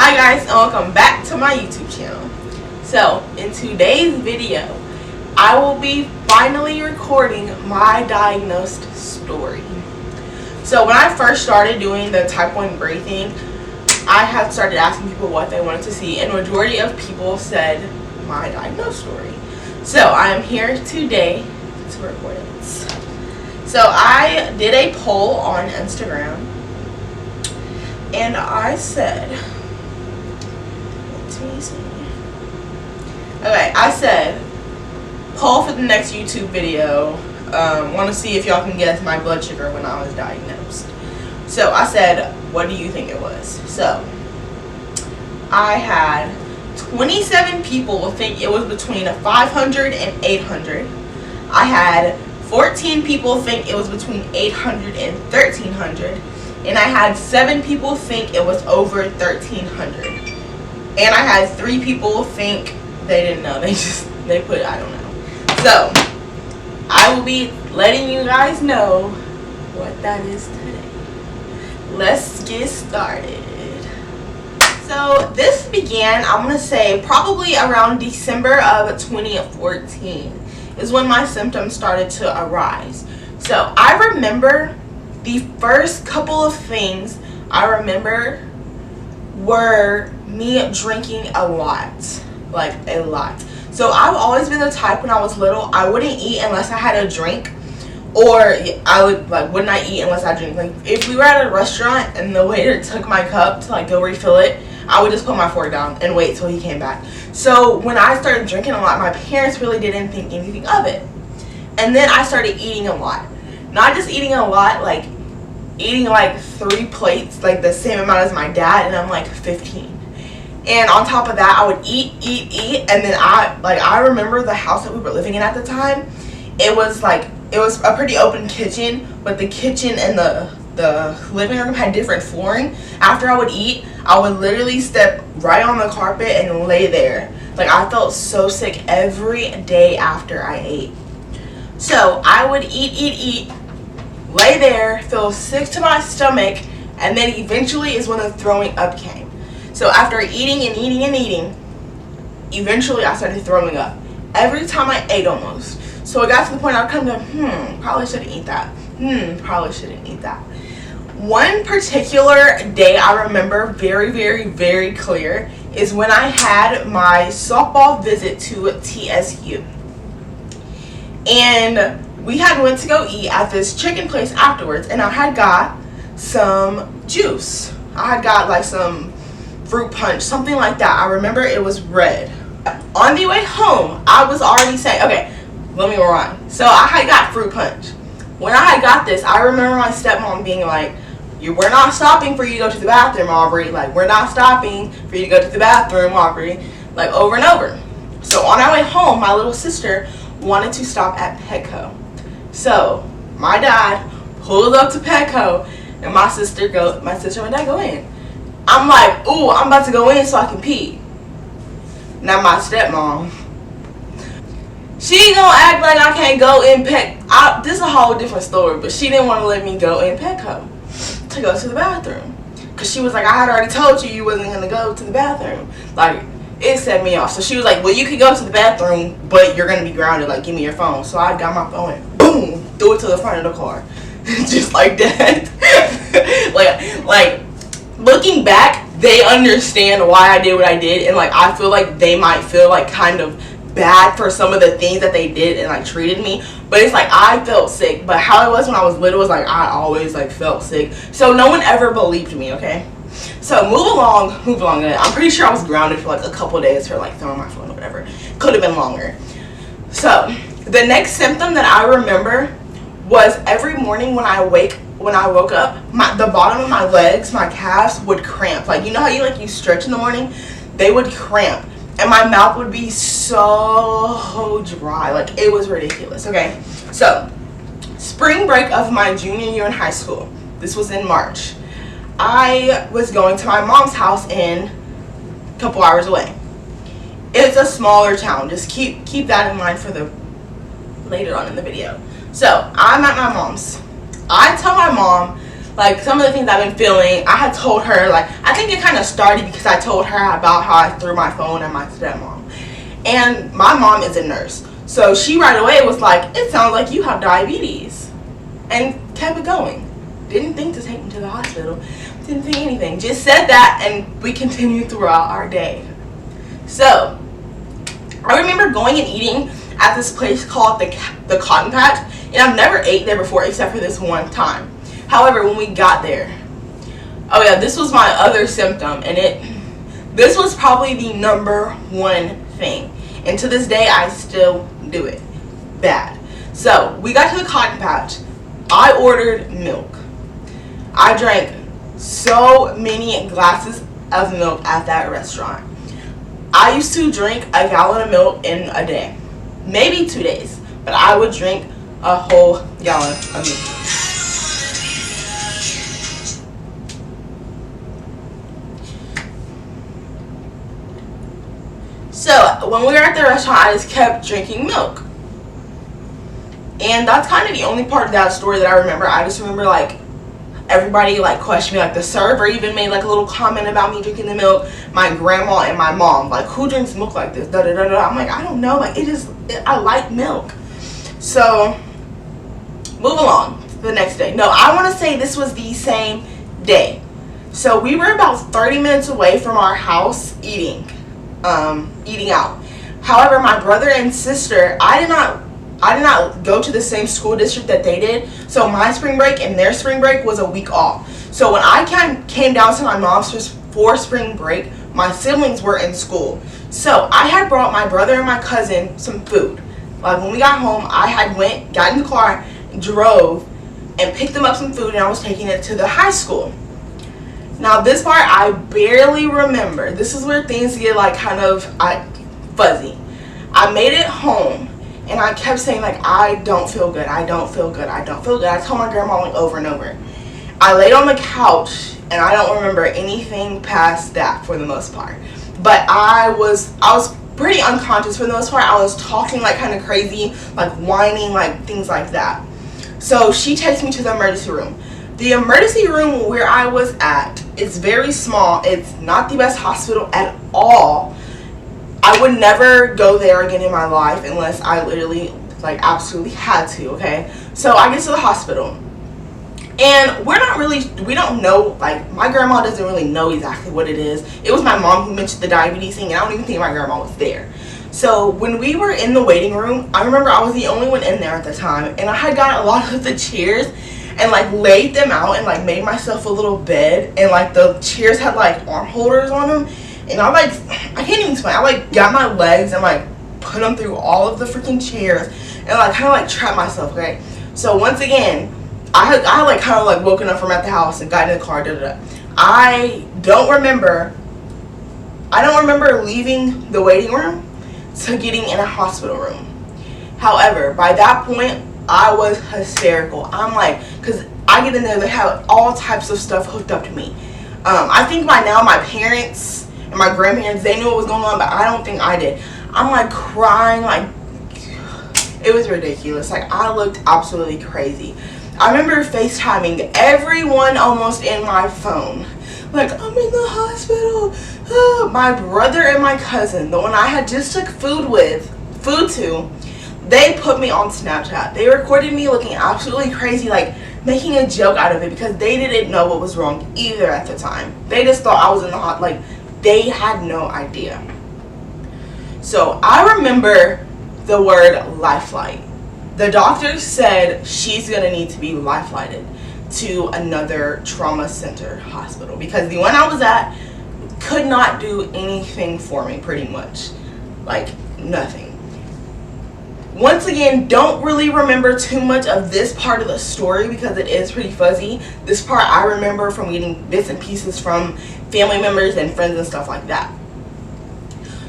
Hi guys, and welcome back to my YouTube channel. So in today's video, I will be finally recording my diagnosed story. So when I first started doing the type 1 Bray thing, I had started asking people what they wanted to see, and majority of people said my diagnosed story. So I am here today to record it. So I did a poll on Instagram, and I said, I said, poll for the next YouTube video. Want to see if y'all can guess my blood sugar when I was diagnosed. So I said, what do you think it was? So I had 27 people think it was between 500 and 800. I had 14 people think it was between 800 and 1300. And I had 7 people think it was over 1300. And I had 3 people think they didn't know. They put, I don't know. So I will be letting you guys know what that is today. Let's get started. So this began, I'm going to say, probably around December of 2014 is when my symptoms started to arise. So I remember the first couple of things I remember were me drinking a lot, like a lot. So I've always been the type when I was little, I wouldn't eat unless I had a drink, or I would not eat unless I drink. Like if we were at a restaurant and the waiter took my cup to go refill it, I would just put my fork down and wait till he came back. So when I started drinking a lot, my parents really didn't think anything of it. And then I started eating a lot. Not just eating a lot, like eating like 3 plates, like the same amount as my dad, and I'm like 15. And on top of that, I would eat, and then I remember the house that we were living in at the time. It was a pretty open kitchen, but the kitchen and the living room had different flooring. After I would eat, I would literally step right on the carpet and lay there. Like I felt so sick every day after I ate. So I would eat, lay there, feel sick to my stomach, and then eventually is when the throwing up came. So after eating, eventually I started throwing up. Every time I ate almost. So it got to the point I would come to, probably shouldn't eat that. Probably shouldn't eat that. One particular day I remember very, very, very clear is when I had my softball visit to TSU. And we had went to go eat at this chicken place afterwards, and I had got some juice. I had got like some fruit punch, something like that. I remember it was red. On the way home, I was already saying, okay, let me rewind. So I had got fruit punch. When I had got this, I remember my stepmom being like, we're not stopping for you to go to the bathroom, Aubrey. Like, we're not stopping for you to go to the bathroom, Aubrey. Like, over and over. So on our way home, my little sister wanted to stop at Petco. So my dad pulled up to Petco, and my sister and my dad go in. I'm like, ooh, I'm about to go in so I can pee. Now my stepmom, she gonna act like I can't go in this is a whole different story, but she didn't want to let me go in Petco to go to the bathroom. Because she was like, I had already told you wasn't going to go to the bathroom. Like, it set me off. So she was like, well, you can go to the bathroom, but you're going to be grounded. Like, give me your phone. So I got my phone and boom, threw it to the front of the car. Just like that. like, looking back, they understand why I did what I did. And, like, I feel like they might feel, like, kind of bad for some of the things that they did and, like, treated me. But it's like, I felt sick. But how it was when I was little was, like, I always, like, felt sick. So no one ever believed me, okay? So move along. I'm pretty sure I was grounded for, like, a couple days for, like, throwing my phone or whatever. Could have been longer. So the next symptom that I remember was every morning when I woke up, the bottom of my legs, my calves would cramp. Like, you know how you stretch in the morning? They would cramp. And my mouth would be so dry. Like, it was ridiculous, okay? So, spring break of my junior year in high school. This was in March. I was going to my mom's house a couple hours away. It's a smaller town. Just keep that in mind for the later on in the video. So, I'm at my mom's. I tell my mom, like some of the things I've been feeling. I had told her, like, I think it kind of started because I told her about how I threw my phone at my stepmom. And my mom is a nurse. So she right away was like, it sounds like you have diabetes. And kept it going. Didn't think to take me to the hospital. Didn't think anything. Just said that and we continued throughout our day. So, I remember going and eating at this place called the Cotton Patch. And I've never ate there before except for this one time. However, when we got there, oh yeah, this was my other symptom. And this was probably the number one thing. And to this day, I still do it. Bad. So, we got to the Cotton Patch. I ordered milk. I drank so many glasses of milk at that restaurant. I used to drink a gallon of milk in a day. Maybe 2 days. But I would drink a whole gallon of milk. So, when we were at the restaurant, I just kept drinking milk. And that's kind of the only part of that story that I remember. I just remember, like, everybody, like, questioned me. Like, the server even made, like, a little comment about me drinking the milk. My grandma and my mom, like, who drinks milk like this? Da da da da. I'm like, I don't know. Like, I like milk. So, move along to the next day. No, I want to say this was the same day. So, we were about 30 minutes away from our house eating out. However, my brother and sister, I did not go to the same school district that they did, so my spring break and their spring break was a week off. So when I came down to my mom's for spring break, my siblings were in school. So I had brought my brother and my cousin some food. Like when we got home, I had got in the car, drove, and picked them up some food, and I was taking it to the high school. Now this part I barely remember. This is where things get like kind of fuzzy. I made it home. And I kept saying, like, I don't feel good. I don't feel good. I don't feel good. I told my grandma, like, over and over. I laid on the couch, and I don't remember anything past that for the most part. But I was pretty unconscious for the most part. I was talking, like, kind of crazy, like, whining, like, things like that. So she takes me to the emergency room. The emergency room where I was at is very small. It's not the best hospital at all. I would never go there again in my life unless I literally, like, absolutely had to, okay? So I get to the hospital. And we don't know, like, my grandma doesn't really know exactly what it is. It was my mom who mentioned the diabetes thing, and I don't even think my grandma was there. So when we were in the waiting room, I remember I was the only one in there at the time. And I had got a lot of the chairs and, like, laid them out and, like, made myself a little bed. And, like, the chairs had, like, arm holders on them. And I can't even explain. I, like, got my legs and, like, put them through all of the freaking chairs. And, like, kind of, like, trapped myself, okay? So, once again, I had like, kind of, like, woken up from at the house and got in the car, I don't remember leaving the waiting room to getting in a hospital room. However, by that point, I was hysterical. I'm like, because I get in there, they have all types of stuff hooked up to me. I think by now my parents and my grandparents, they knew what was going on, but I don't think I did. I'm like crying, like, it was ridiculous. Like, I looked absolutely crazy. I remember FaceTiming everyone almost in my phone. Like, I'm in the hospital. My brother and my cousin, the one I had just took food to, they put me on Snapchat. They recorded me looking absolutely crazy, like making a joke out of it because they didn't know what was wrong either at the time. They just thought I was in the like, they had no idea. So I remember the word lifeline. The doctor said she's gonna need to be life-flighted to another trauma center hospital because the one I was at could not do anything for me, pretty much. Like, nothing. Once again, don't really remember too much of this part of the story because it is pretty fuzzy. This part I remember from getting bits and pieces from family members and friends and stuff like that.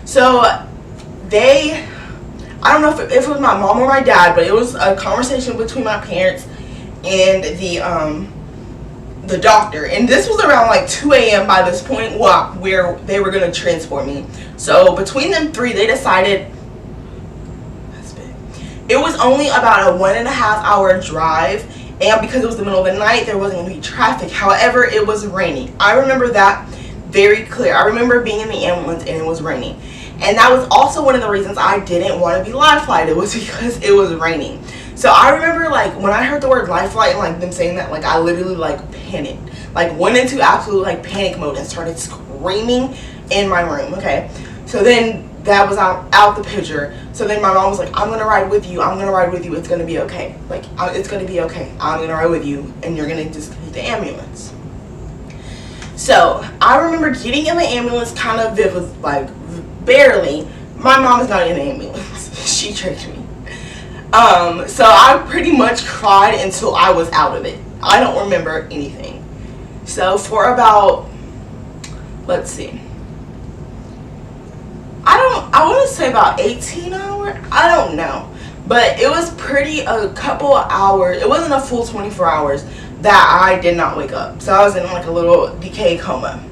So I don't know if it was my mom or my dad, but it was a conversation between my parents and the doctor. And this was around like 2 a.m. by this point where they were going to transport me. So between them three, they decided, it was only about a 1.5 hour drive, And because it was the middle of the night, there wasn't going to be traffic. However, it was raining. I remember that very clear. I remember being in the ambulance and it was raining. And that was also one of the reasons I didn't want to be life flighted, was because it was raining. So I remember, like, when I heard the word life flight and, like, them saying that, like, I literally, like, panicked. Like, went into absolute, like, panic mode and started screaming in my room, okay? So then that was out the picture. So then my mom was like, I'm going to ride with you. I'm going to ride with you. It's going to be okay. Like, it's going to be okay. I'm going to ride with you, and you're going to just take the ambulance. So I remember getting in the ambulance kind of, it was, like, barely. My mom is not in the ambulance. She tricked me. So I pretty much cried until I was out of it. I don't remember anything. So for about, let's see, I want to say about 18 hours. I don't know. But it was a couple of hours. It wasn't a full 24 hours that I did not wake up. So I was in like a little decay coma.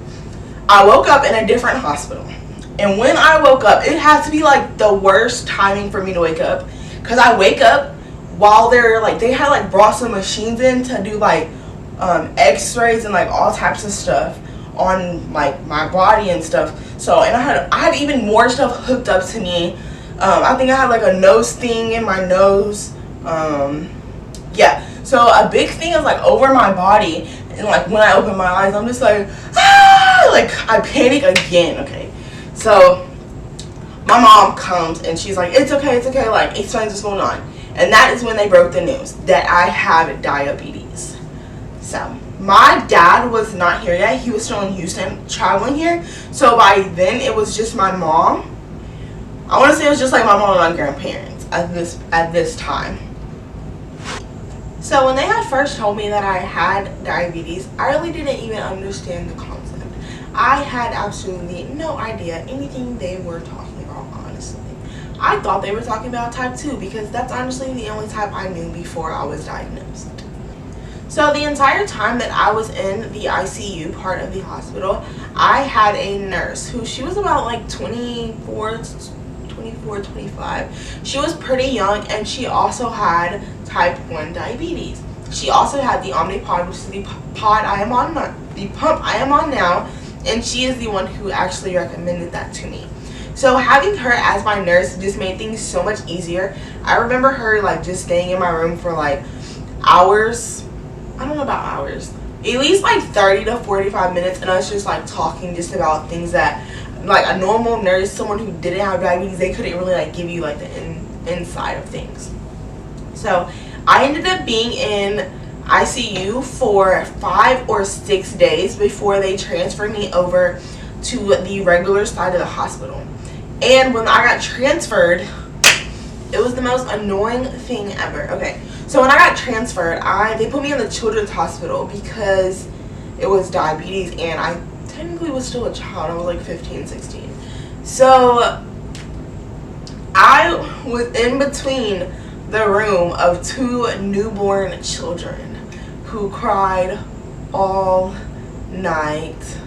I woke up in a different hospital. And when I woke up, it had to be like the worst timing for me to wake up. Because I wake up while they had like brought some machines in to do like x-rays and like all types of stuff on like my body and stuff. So, and I had even more stuff hooked up to me. I think I had like a nose thing in my nose. Yeah. So a big thing is like over my body, and like when I open my eyes, I'm just like, ah! Like I panic again. Okay. So my mom comes and she's like, it's okay, like explains what's going on. And that is when they broke the news that I have diabetes. So my dad was not here yet. He was still in Houston traveling here. So by then it was just my mom. I want to say it was just like my mom and my grandparents at this time. So when they had first told me that I had diabetes, I really didn't even understand the concept. I had absolutely no idea anything they were talking about, honestly. I thought they were talking about type 2 because that's honestly the only type I knew before I was diagnosed. So the entire time that I was in the ICU part of the hospital, I had a nurse who, she was about like 24, 25. She was pretty young, and she also had type 1 diabetes. She also had the Omnipod, which is the pod I am on, the pump I am on now, and she is the one who actually recommended that to me. So having her as my nurse just made things so much easier. I remember her like just staying in my room for like hours. I don't know about hours. At least like 30 to 45 minutes, and us just like talking just about things that like a normal nurse, someone who didn't have diabetes, they couldn't really like give you like the inside of things. So I ended up being in ICU for 5 or 6 days before they transferred me over to the regular side of the hospital. And when I got transferred, it was the most annoying thing ever. Okay, so when I got transferred, they put me in the children's hospital because it was diabetes, and I technically was still a child. I was like 15, 16. So I was in between the room of 2 newborn children who cried all night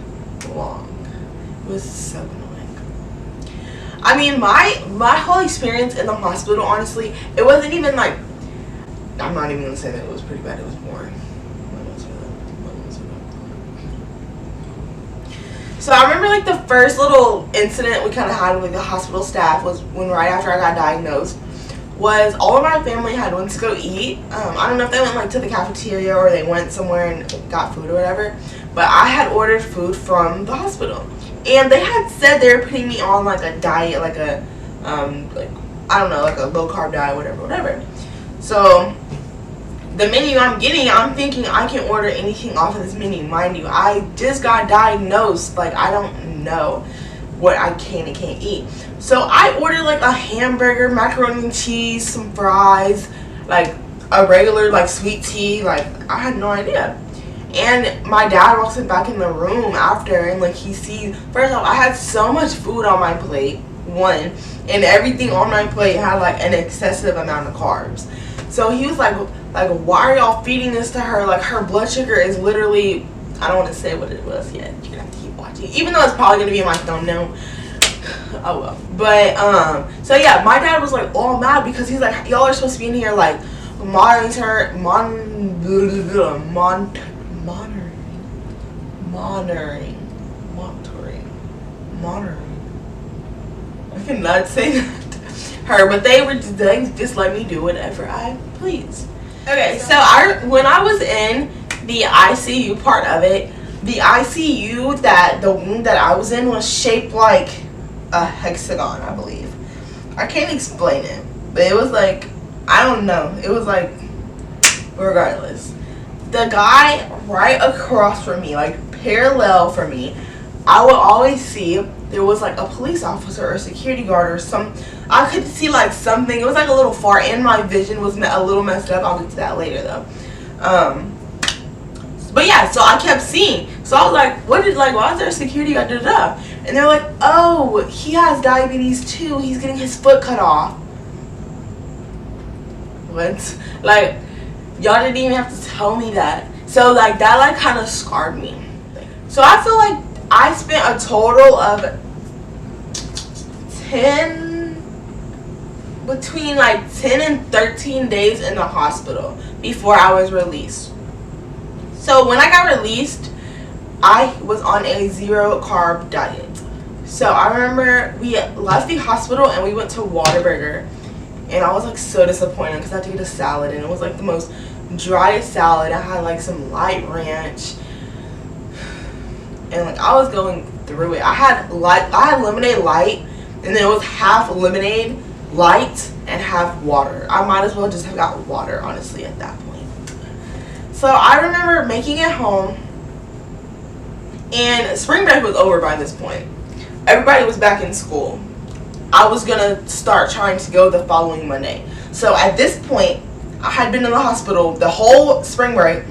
long. It was so annoying. I mean, my whole experience in the hospital, honestly, it wasn't even like, I'm not even gonna say that it was pretty bad. It was boring. So I remember like the first little incident we kind of had with the hospital staff was when right after I got diagnosed, was all of my family had went to go eat. I don't know if they went like to the cafeteria or they went somewhere and got food or whatever, but I had ordered food from the hospital, and they had said they were putting me on like a diet, like a like I don't know, like a low carb diet, whatever. So the menu I'm getting, I'm thinking I can order anything off of this menu. Mind you, I just got diagnosed. Like, I don't know what I can and can't eat. So I ordered like a hamburger, macaroni and cheese, some fries, like a regular like sweet tea. Like, I had no idea. And my dad walks back in the room after, and like he sees, first off, I had so much food on my plate, one, and everything on my plate had like an excessive amount of carbs. So he was like, why are y'all feeding this to her? Like, her blood sugar is literally, I don't want to say what it was yet. You're gonna have to keep watching, even though it's probably gonna be in my thumbnail. Oh well. But so yeah, my dad was like all mad because he's like, y'all are supposed to be in here like monitoring monitoring. I cannot say that. Her, but they just let me do whatever I please. Okay, so when I was in the ICU part of it, the ICU the wound that I was in was shaped like a hexagon, I believe. I can't explain it, but it was like, I don't know. It was like, regardless. The guy right across from me, like parallel from me, I would always see there was like a police officer or a security guard or I could see like something. It was like a little far, and my vision was a little messed up. I'll get to that later though. But yeah, so I kept seeing. So I was like, why is there a security guard? And they're like, oh, he has diabetes too. He's getting his foot cut off. What? Like, y'all didn't even have to tell me that. So like that like kind of scarred me. So I feel like I spent a total of between like 10 and 13 days in the hospital before I was released. So when I got released, I was on a 0-carb diet. So I remember we left the hospital and we went to Whataburger, and I was like so disappointed because I had to get a salad, and it was like the most driest salad. I had like some light ranch, and like I was going through it. I had lemonade light, and then it was half lemonade light and half water. I might as well just have got water, honestly, at that point. So I remember making it home, and spring break was over by this point. Everybody was back in school. I was gonna start trying to go the following Monday. So at this point, I had been in the hospital the whole spring break,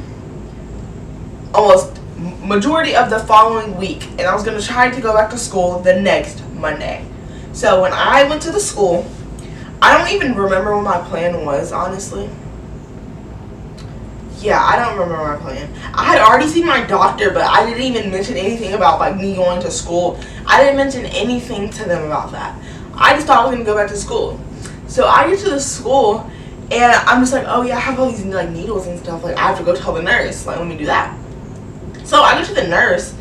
almost majority of the following week, and I was gonna try to go back to school the next Monday. So when I went to the school, I don't even remember what my plan was, honestly. Yeah, I don't remember my plan. I had already seen my doctor, but I didn't even mention anything about like me going to school. I didn't mention anything to them about that. I just thought I was gonna go back to school. So I get to the school, and I'm just like, oh yeah, I have all these like needles and stuff. Like I have to go tell the nurse. Like, let me do that. So I go to the nurse,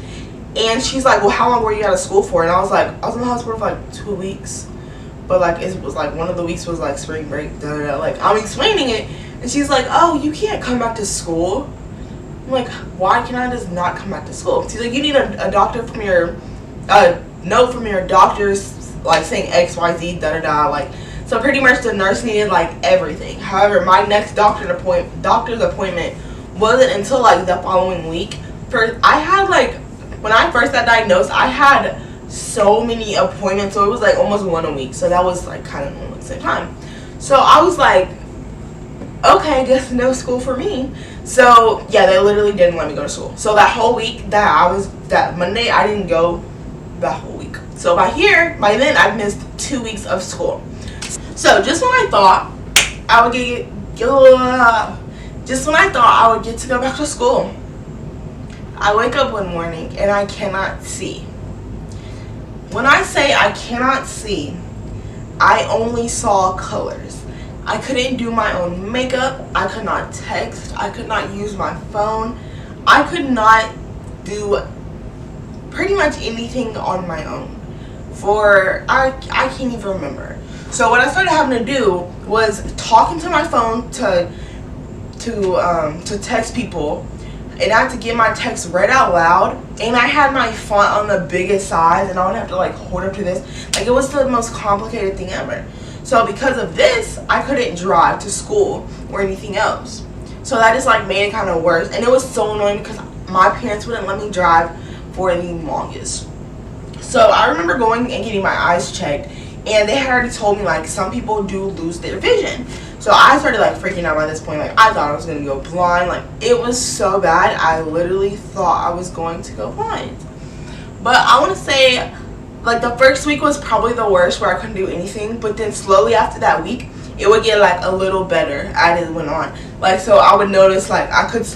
and she's like, well, how long were you out of school for? And I was like, I was in the hospital for like 2 weeks, but like it was like one of the weeks was like spring break. Like I'm explaining it. And she's like, oh, you can't come back to school. I'm like, why can I just not come back to school? She's like, you need a doctor from your, note from your doctor's, like, saying X, Y, Z, like, so pretty much the nurse needed, like, everything. However, my next doctor's appointment wasn't until, like, the following week. I had, like, when I first got diagnosed, I had so many appointments, so it was, like, almost one a week. So that was, like, kind of normal at the same time. So I was, like, okay, I guess no school for me. So yeah, they literally didn't let me go to school. So that whole week that Monday, I didn't go that whole week. So by then I missed 2 weeks of school. So just when I thought I would get to go back to school, I wake up one morning and I cannot see. When I say I cannot see, I only saw colors. I couldn't do my own makeup. I could not text. I could not use my phone. I could not do pretty much anything on my own. I can't even remember. So what I started having to do was talking to my phone to text people, and I had to get my text read out loud, and I had my font on the biggest size, and I would have to like hold up to this. Like it was the most complicated thing ever. So because of this, I couldn't drive to school or anything else. So that just like made it kind of worse. And it was so annoying because my parents wouldn't let me drive for the longest. So I remember going and getting my eyes checked, and they had already told me like some people do lose their vision. So I started like freaking out by this point. Like I thought I was going to go blind. Like it was so bad. I literally thought I was going to go blind. But I want to say, like the first week was probably the worst where I couldn't do anything, but then slowly after that week it would get like a little better as it went on. Like so I would notice like I could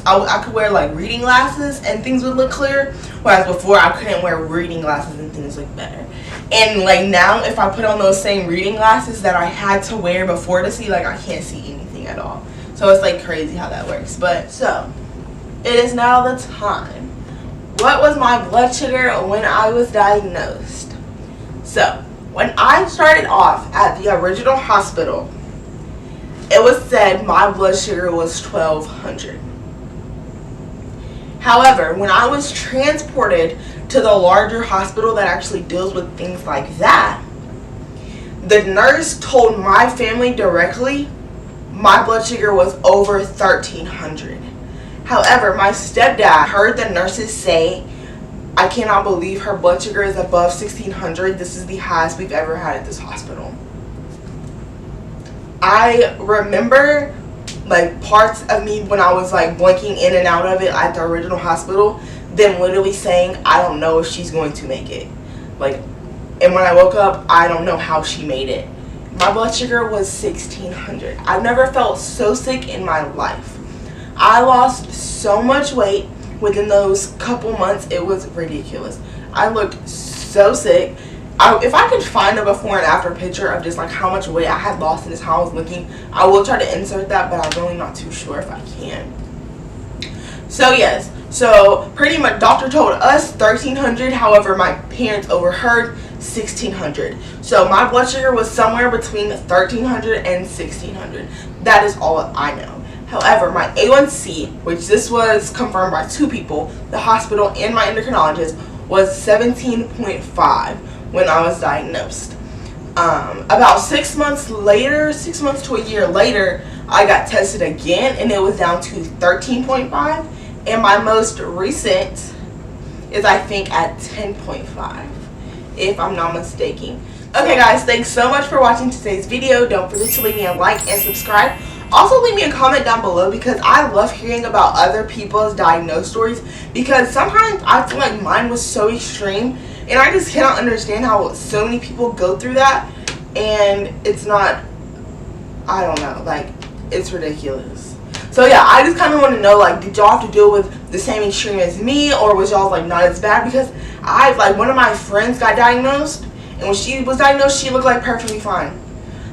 wear like reading glasses and things would look clear, whereas before I couldn't wear reading glasses and things looked better. And like now if I put on those same reading glasses that I had to wear before to see, like I can't see anything at all. So So it's like crazy how that works. But so it is now the time. What was my blood sugar when I was diagnosed? So when I started off at the original hospital, it was said my blood sugar was 1200. However, when I was transported to the larger hospital that actually deals with things like that, the nurse told my family directly my blood sugar was over 1300. However, my stepdad heard the nurses say, I cannot believe her blood sugar is above 1600. This is the highest we've ever had at this hospital. I remember like parts of me when I was like blinking in and out of it at the original hospital, them literally saying, I don't know if she's going to make it. Like, and when I woke up, I don't know how she made it. My blood sugar was 1600. I've never felt so sick in my life. I lost so much weight within those couple months. It was ridiculous. I looked so sick. If I could find a before and after picture of just like how much weight I had lost and just how I was looking, I will try to insert that, but I'm really not too sure if I can. So yes, so pretty much doctor told us 1300, however my parents overheard 1600. So my blood sugar was somewhere between 1300 and 1600. That is all I know. However, my A1C, which this was confirmed by two people, the hospital and my endocrinologist, was 17.5 when I was diagnosed. About 6 months later, 6 months to a year later, I got tested again and it was down to 13.5. And my most recent is I think at 10.5, if I'm not mistaken. Okay guys, thanks so much for watching today's video. Don't forget to leave me a like and subscribe. Also leave me a comment down below because I love hearing about other people's diagnosed stories, because sometimes I feel like mine was so extreme and I just cannot understand how so many people go through that, and it's not, I don't know, like, it's ridiculous. So yeah, I just kind of want to know, like, did y'all have to deal with the same extreme as me, or was y'all like not as bad? Because one of my friends got diagnosed, and when she was diagnosed, she looked like perfectly fine.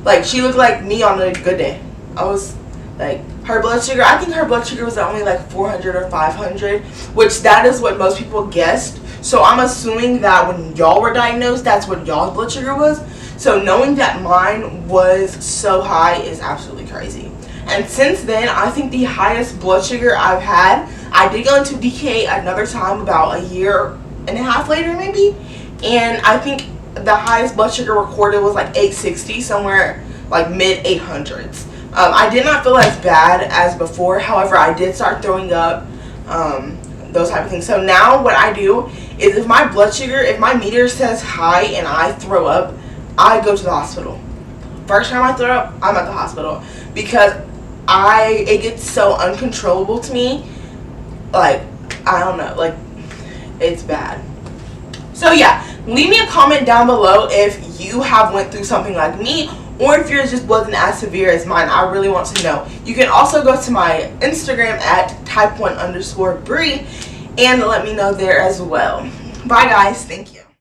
Like, she looked like me on a good day. I was like, her blood sugar, I think her blood sugar was only like 400 or 500, which that is what most people guessed. So I'm assuming that when y'all were diagnosed, that's what y'all's blood sugar was. So knowing that mine was so high is absolutely crazy. And since then, I think the highest blood sugar I've had, I did go into DKA another time about a year and a half later maybe, and I think the highest blood sugar recorded was like 860, somewhere like mid 800s. I did not feel as bad as before. However, I did start throwing up, those type of things. So now what I do is if my blood sugar, if my meter says high and I throw up, I go to the hospital. First time I throw up, I'm at the hospital, because it gets so uncontrollable to me. Like, I don't know, like, it's bad. So yeah, leave me a comment down below if you have went through something like me, or if yours just wasn't as severe as mine. I really want to know. You can also go to my Instagram at type1_Bree and let me know there as well. Bye guys, thank you.